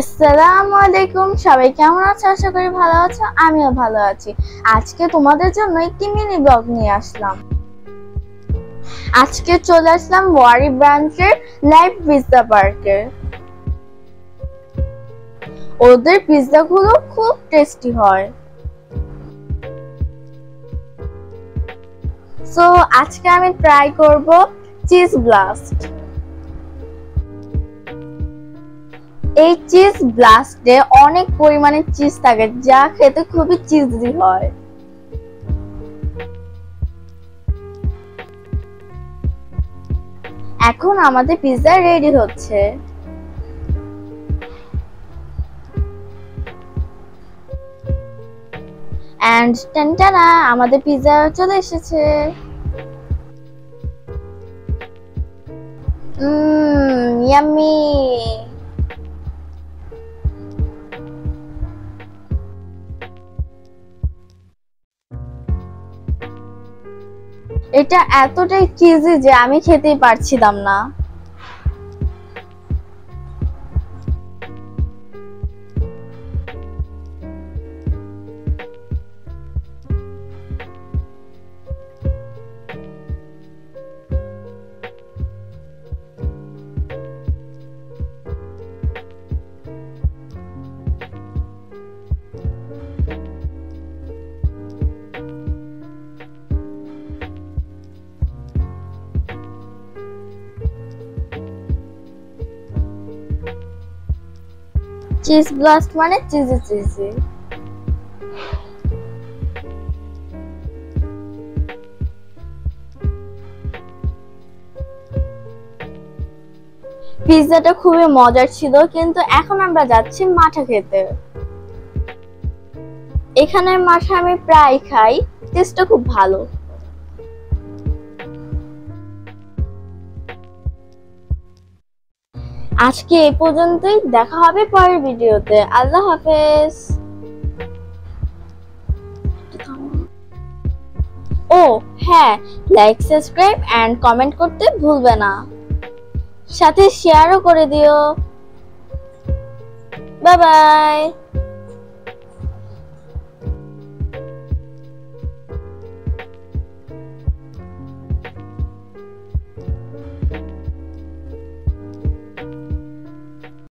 আসসালামু আলাইকুম, সবাই কেমন আছো? আশা করি ভালো আছো। আমিও ভালো আছি। আজকে তোমাদের জন্য একটি মিনি ব্লগ নিয়ে আসলাম। আজকে চলে আসলাম ওয়ারি ব্রাঞ্চের লাইভ পিৎজা পার্কে। ওদের পিৎজা গুলো খুব টেস্টি হয়। সো আজকে আমি ট্রাই করব চিজ ব্লাস্ট। এই চিজ ব্লাস্টে অনেক পরিমাণে চিজ থাকে, যা খেতে খুবই চিজি হয়। এখন আমাদের পিৎজা রেডি হচ্ছে। এন্ড টানটানা, আমাদের পিৎজা চলে এসেছে। ইয়াম্মি। এটা এতটাই চিজি যে আমি খেতেই পারছিলাম না। চিজ ব্লাস্ট মানে চিজি চিজি। পিৎজাটা খুবই মজার ছিল, কিন্তু এখন আমরা যাচ্ছি মাঠা খেতে। এখানের মাঠা আমি প্রায় খাই, টেস্টটা খুব ভালো। আজকে এই পর্যন্তই, দেখা হবে পরের ভিডিওতে। আল্লাহ হাফেজ। ও হ্যাঁ, লাইক, সাবস্ক্রাইব এন্ড কমেন্ট করতে ভুলবে না। সাথে শেয়ারও করে দিও। Bye bye.